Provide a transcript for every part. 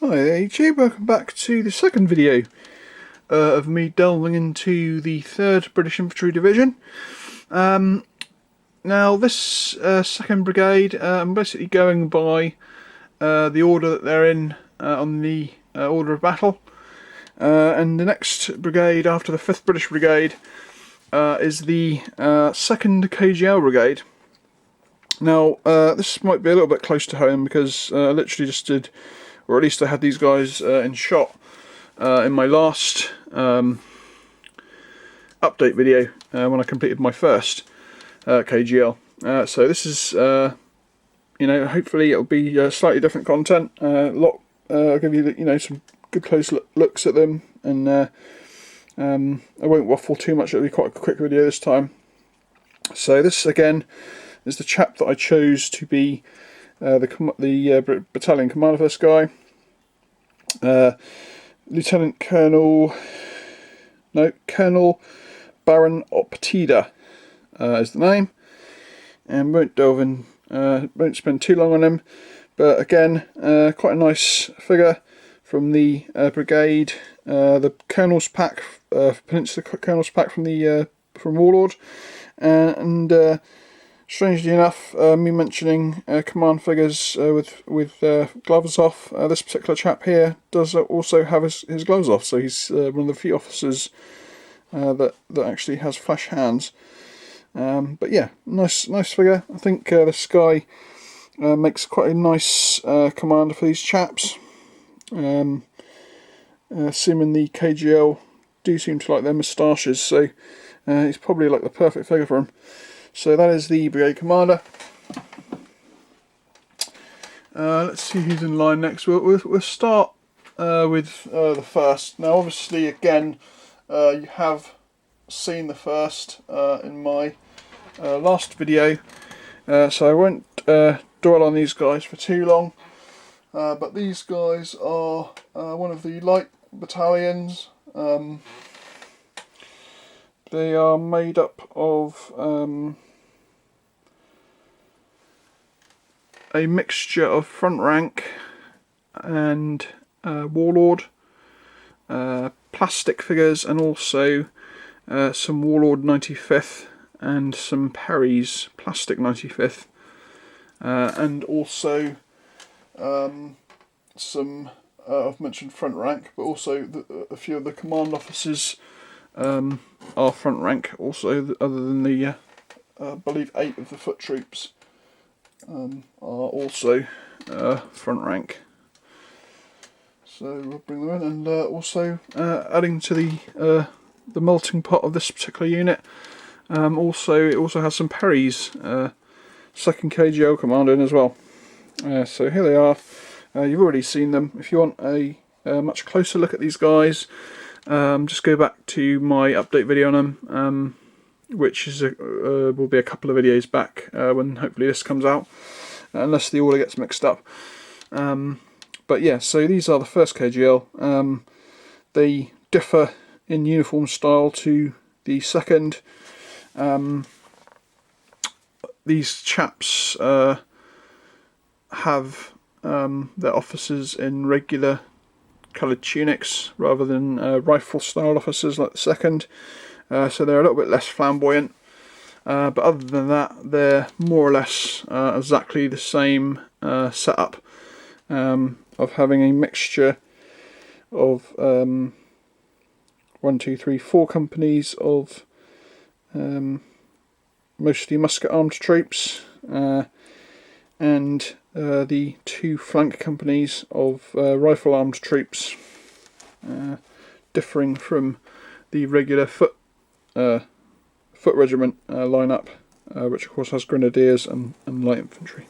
Hi YouTube, welcome back to the second video of me delving into the 3rd British Infantry Division. Now this second brigade, I'm basically going by the order that they're in on the order of battle. And the next brigade after the 5th British Brigade is the 2nd KGL Brigade. Now this might be a little bit close to home because I literally just did, or at least I had these guys in shot in my last update video when I completed my first KGL. So this is, you know, hopefully it'll be slightly different content. I'll give you, some good close looks at them, and I won't waffle too much. It'll be quite a quick video this time. So this again is the chap that I chose to be the battalion commander for this guy. Colonel Baron Optida is the name, and won't spend too long on him. But again, quite a nice figure from the brigade. The Colonel's pack, Peninsula Colonel's pack from Warlord, and strangely enough, me mentioning command figures with gloves off, this particular chap here does also have his gloves off, so he's one of the few officers that actually has flash hands. But yeah, nice figure. I think this guy makes quite a nice commander for these chaps. Assuming the KGL do seem to like their moustaches, so he's probably like the perfect figure for him. So that is the brigade commander. Let's see who's in line next. We'll start with the first. Now obviously again, you have seen the first in my last video, so I won't dwell on these guys for too long. But these guys are one of the light battalions. They are made up of a mixture of front rank and Warlord, plastic figures, and also some Warlord 95th and some Perry's plastic 95th, and also some I've mentioned front rank, but also a few of the command officers are front rank also, other than the I believe 8 of the foot troops are also front rank. So we'll bring them in, and also adding to the melting pot of this particular unit, it also has some Perry's 2nd KGL commander in as well. So here they are. You've already seen them. If you want a much closer look at these guys, just go back to my update video on them, which is will be a couple of videos back when hopefully this comes out, unless the order gets mixed up. But yeah, so these are the 1st KGL. They differ in uniform style to the 2nd. These chaps have their officers in regular coloured tunics rather than rifle style officers like the 2nd, so they're a little bit less flamboyant, but other than that they're more or less exactly the same setup, of having a mixture of 1, 2, 3, 4 companies of mostly musket armed troops, and the 2 flank companies of rifle armed troops, differing from the regular foot regiment lineup, which of course has grenadiers and light infantry.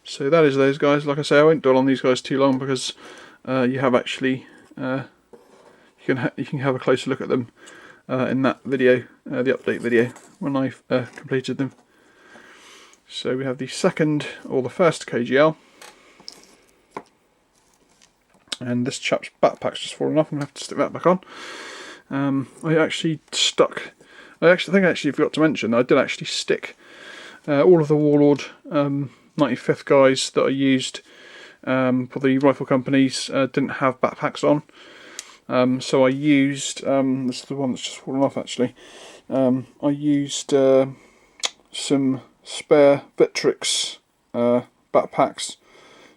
So that is those guys. Like I say, I won't dwell on these guys too long because you have actually you can have a closer look at them in that video, the update video, when I've completed them. So we have the 2nd, or the 1st KGL, and this chap's backpack's just fallen off. I'm going to have to stick that back on. I think I actually forgot to mention that I did actually stick all of the Warlord 95th guys that I used for the rifle companies didn't have backpacks on. So I used, this is the one that's just fallen off actually, I used some spare Victrix backpacks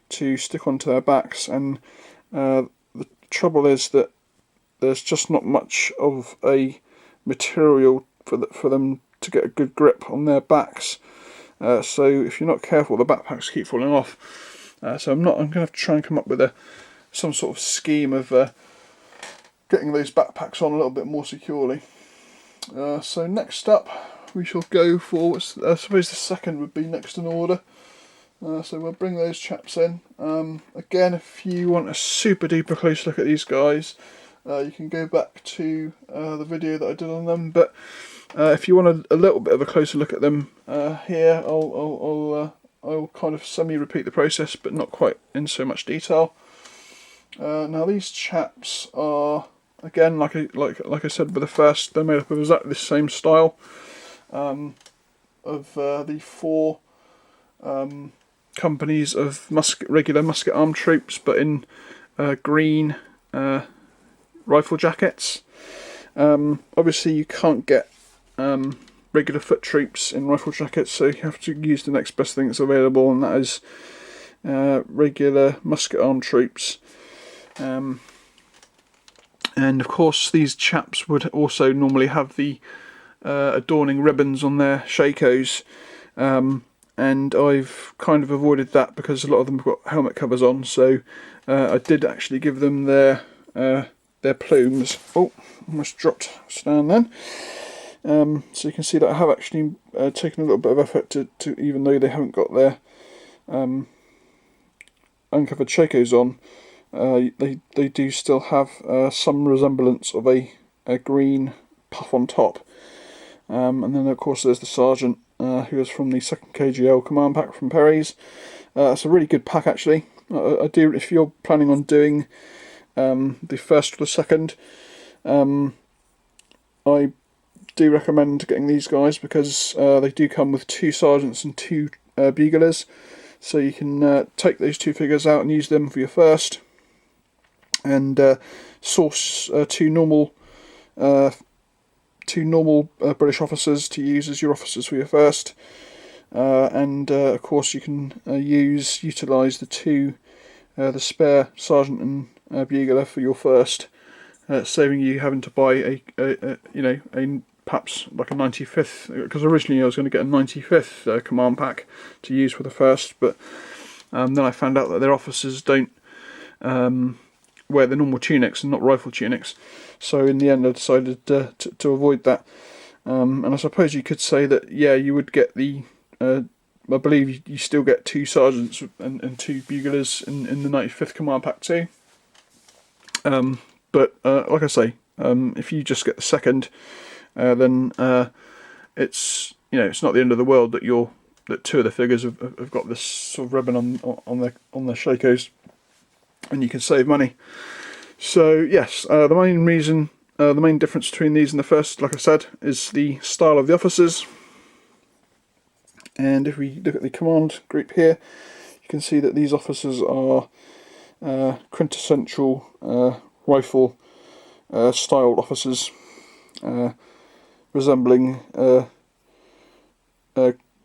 to stick onto their backs, and the trouble is that there's just not much of a material for them to get a good grip on their backs. So if you're not careful, the backpacks keep falling off. So I'm going to have to try and come up with some sort of scheme of getting those backpacks on a little bit more securely. So next up, we shall go for, I suppose the second would be next in order. So we'll bring those chaps in. Again, if you want a super duper close look at these guys, you can go back to the video that I did on them. But if you want a little bit of a closer look at them, here I'll kind of semi-repeat the process, but not quite in so much detail. Now these chaps are, again, like I said with the first, they're made up of exactly the same style of the four companies of regular musket armed troops, but in green rifle jackets. Obviously you can't get regular foot troops in rifle jackets, so you have to use the next best thing that's available, and that is regular musket armed troops. And of course these chaps would also normally have the adorning ribbons on their shakos, and I've kind of avoided that because a lot of them have got helmet covers on, so I did actually give them their plumes. Oh, almost dropped stand then. So you can see that I have actually taken a little bit of effort to even though they haven't got their uncovered shakos on, they do still have some resemblance of a green puff on top. And then of course there's the sergeant, who is from the 2nd KGL command pack from Perry's. It's a really good pack actually. I do, if you're planning on doing the first or the second, I do recommend getting these guys because they do come with 2 sergeants and 2 buglers, so you can take those 2 figures out and use them for your first, and source 2 normal British officers to use as your officers for your first, and of course you can utilise the spare sergeant and bugler for your first, saving you having to buy a perhaps like a 95th, because originally I was going to get a 95th command pack to use for the first, but then I found out that their officers don't wear the normal tunics and not rifle tunics, so in the end I decided to avoid that. And I suppose you could say that, yeah, you would get the I believe you still get 2 sergeants and 2 buglers in the 95th command pack too. But like I say, if you just get the second, then it's not the end of the world that 2 of the figures have got this sort of ribbon on their shakos, and you can save money. So yes, the main difference between these and the first, like I said, is the style of the officers. And if we look at the command group here, you can see that these officers are quintessential rifle styled officers, resembling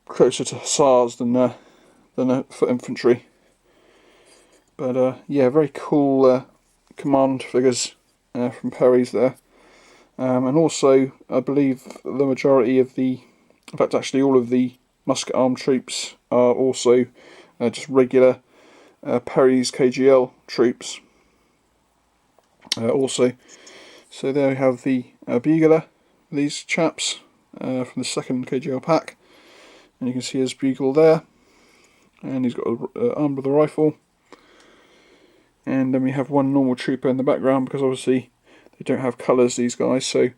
closer to hussars than foot infantry. But yeah, very cool command figures from Perry's there. And also, I believe the majority of in fact actually all of the musket armed troops are also just regular Perry's KGL troops also. So there we have the bugler, these chaps from the 2nd KGL pack, and you can see his bugle there, and he's got armed with a rifle. And then we have one normal trooper in the background, because obviously they don't have colours, these guys, so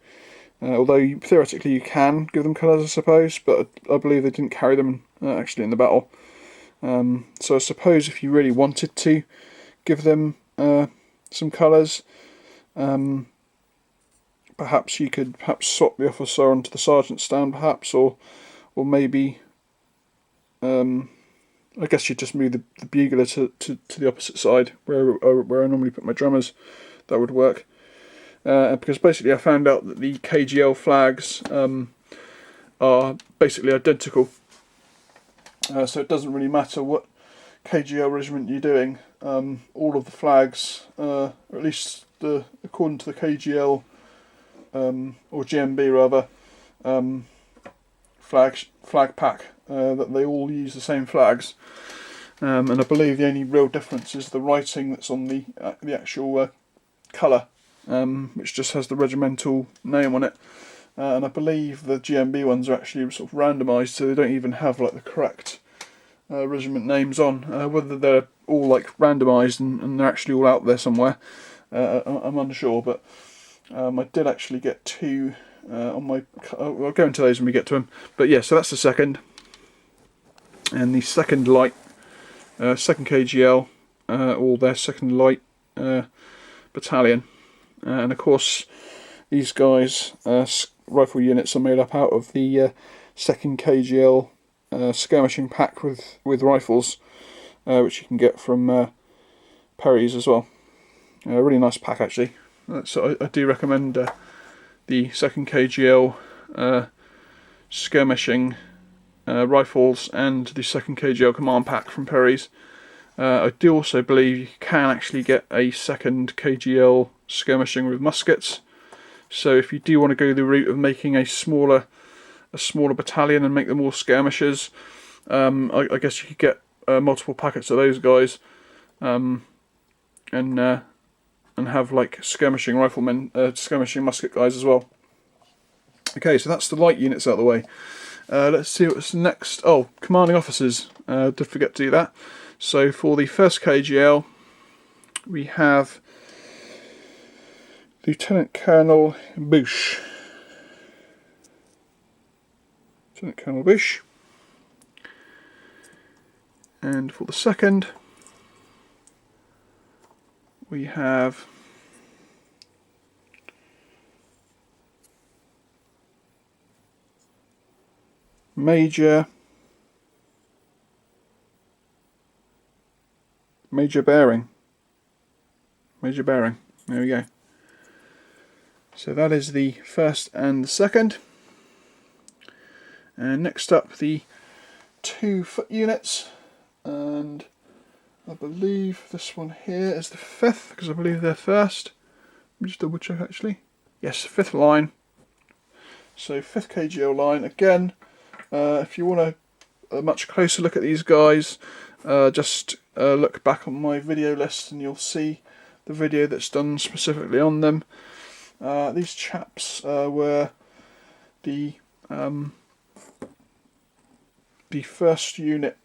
although theoretically you can give them colours I suppose, but I believe they didn't carry them actually in the battle. So I suppose if you really wanted to give them some colours, perhaps you could swap the officer onto the sergeant stand, perhaps, or maybe I guess you just move the bugler to the opposite side where I normally put my drummers. That would work. Because basically I found out that the KGL flags are basically identical. So it doesn't really matter what KGL regiment you're doing. All of the flags, or at least according to the KGL or GMB rather, flag pack, that they all use the same flags. And I believe the only real difference is the writing that's on the actual colour, which just has the regimental name on it. And I believe the GMB ones are actually sort of randomised, so they don't even have like the correct regiment names on. Whether they're all like randomised and they're actually all out there somewhere, I'm unsure. But I did actually get two on my. I'll go into those when we get to them. But yeah, so that's the second, and the second light, second KGL, or their second light battalion, and of course these guys rifle units are made up out of the second KGL skirmishing pack with rifles, which you can get from Perry's as well. A really nice pack actually. So I do recommend the second KGL skirmishing rifles and the second KGL command pack from Perry's. I do also believe you can actually get a second KGL skirmishing with muskets. So if you do want to go the route of making a smaller battalion and make them all skirmishers, I guess you could get multiple packets of those guys, and have like skirmishing riflemen, skirmishing musket guys as well. Okay, so that's the light units out of the way. Let's see what's next. Oh, commanding officers. Did forget to do that. So for the first KGL, we have Lieutenant Colonel Bush. Lieutenant Colonel Bush. And for the second, we have Major Bearing. Major Bearing. There we go. So that is the first and the second. And next up, the 2 foot units, and I believe this one here is the 5th, because I believe they're first. Let me just double check actually. Yes, 5th line. So 5th KGL line again. If you want a much closer look at these guys, just look back on my video list and you'll see the video that's done specifically on them. These chaps were the first unit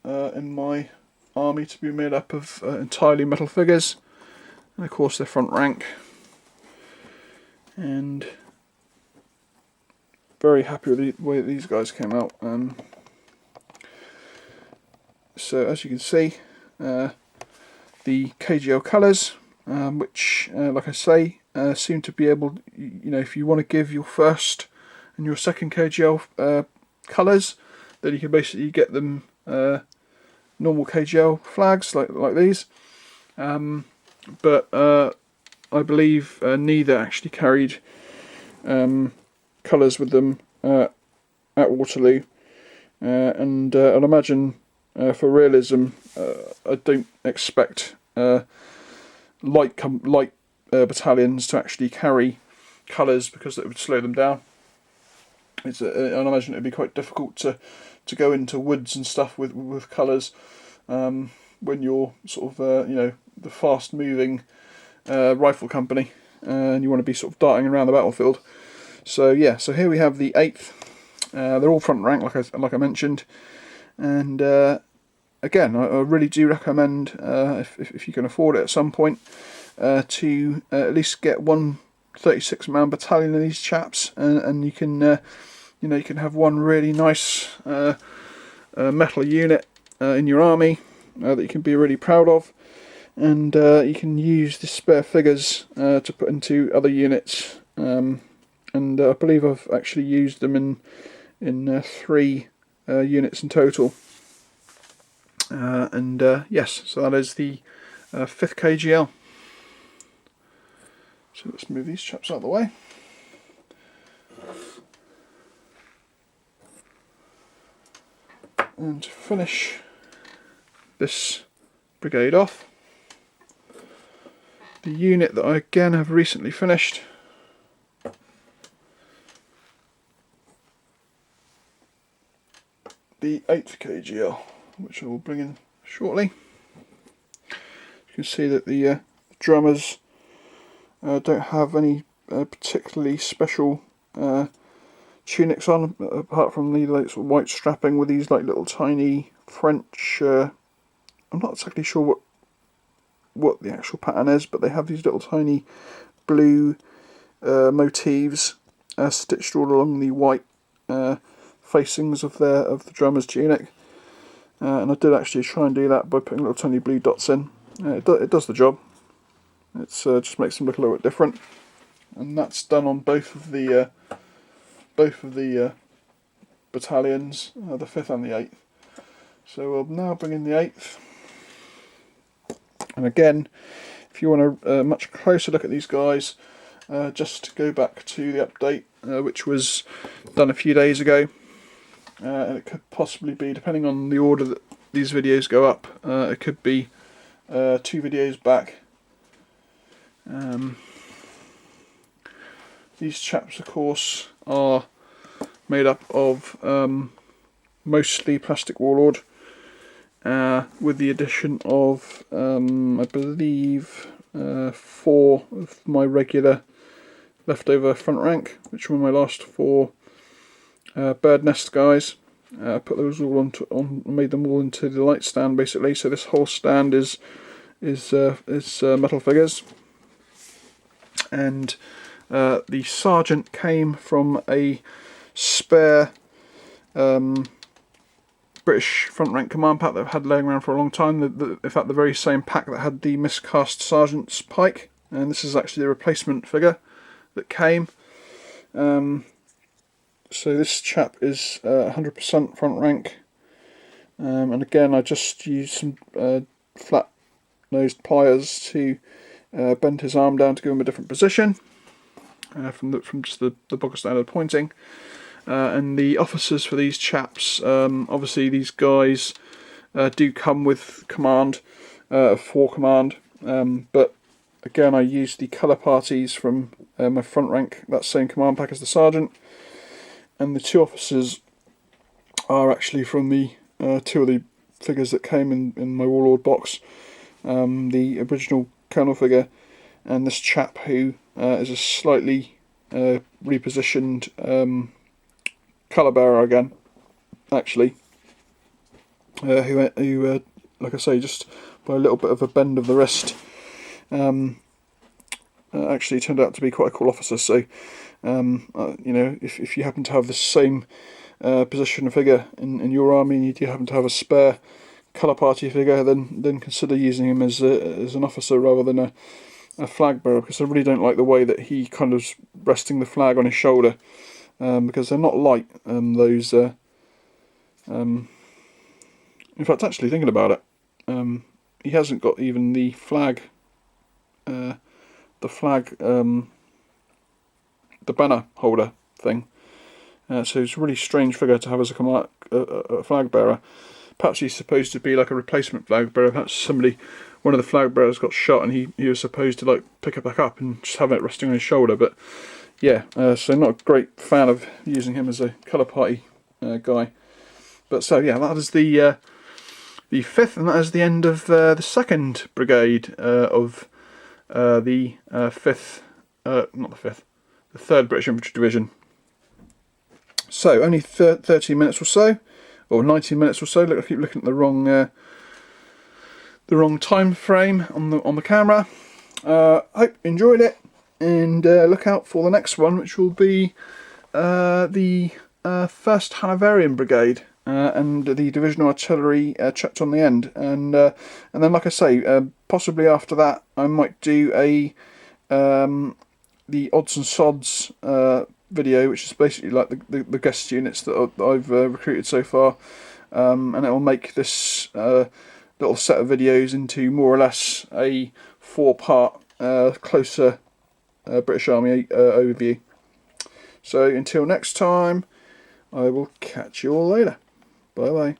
in my army to be made up of entirely metal figures, and of course they're front rank, and very happy with the way these guys came out. So as you can see, the KGL colours, which like I say, seem to be able, if you want to give your first and your second KGL colours, then you can basically get them normal KGL flags like these. But I believe neither actually carried colours with them at Waterloo, and I'd imagine for realism, I don't expect light battalions to actually carry colours, because it would slow them down. I'd imagine it would be quite difficult to go into woods and stuff with colours when you're sort of the fast moving rifle company, and you want to be sort of darting around the battlefield. So yeah, so here we have the 8th. They're all front rank, like I mentioned, and again, I really do recommend, if you can afford it at some point, to at least get one 36-man battalion of these chaps, and you can you can have one really nice metal unit in your army that you can be really proud of, and you can use the spare figures to put into other units. And I believe I've actually used them in 3 units in total. Yes, so that is the 5th KGL. So let's move these chaps out of the way. And to finish this brigade off, the unit that I again have recently finished, the 8th KGL, which I will bring in shortly. You can see that the drummers don't have any particularly special tunics on, apart from the like, sort of white strapping with these like little tiny French. I'm not exactly sure what the actual pattern is, but they have these little tiny blue motifs stitched all along the white facings of the drummer's tunic. And I did actually try and do that by putting little tiny blue dots in. It does the job. It's just makes them look a little bit different, and that's done on both of the battalions, the 5th and the 8th. So we'll now bring in the 8th, and again, if you want a much closer look at these guys, just go back to the update, which was done a few days ago, and it could possibly be, depending on the order that these videos go up, it could be 2 videos back. These chaps, of course, are made up of mostly plastic warlord, with the addition of, I believe, 4 of my regular leftover front rank, which were my last 4 bird nest guys. I put those all made them all into the light stand basically. So this whole stand is metal figures, and the sergeant came from a spare British front rank command pack that I've had laying around for a long time. In fact, the very same pack that had the miscast sergeant's pike, and this is actually the replacement figure that came. So this chap is 100% front rank, and again I just used some flat nosed pliers to bend his arm down to give him a different position from just the bog standard pointing. And the officers for these chaps, obviously these guys do come with command, 4 command, but again I used the colour parties from my front rank, that same command pack as the sergeant, and the 2 officers are actually from the 2 of the figures that came in my Warlord box, the original Colonel figure, and this chap who is a slightly repositioned colour bearer again, actually, who like I say, just by a little bit of a bend of the wrist, actually turned out to be quite a cool officer. So you know, if you happen to have the same position figure in your army, and you do happen to have a spare colour party figure, then consider using him as an officer rather than a flag bearer, because I really don't like the way that he kind of resting the flag on his shoulder, because they're not light. Those in fact, actually thinking about it, he hasn't got even the flag, the banner holder thing. So it's a really strange figure to have as a flag bearer. Perhaps he's supposed to be like a replacement flag bearer. Perhaps one of the flag bearers got shot, and he was supposed to like pick it back up and just have it resting on his shoulder. But yeah, so not a great fan of using him as a colour party guy. But so yeah, that is the 5th, and that is the end of the 2nd Brigade of the 5th, not the 5th, the 3rd British Infantry Division. So only 30 minutes or so, or 19 minutes or so. Look, I keep looking at the wrong time frame on the camera. Hope you enjoyed it, and look out for the next one, which will be the 1st Hanoverian Brigade. And the divisional artillery checked on the end, and then, like I say, possibly after that I might do the odds and sods video, which is basically like the guest units that I've recruited so far, and it will make this little set of videos into more or less a 4-part closer British Army overview. So until next time, I will catch you all later. Bye bye.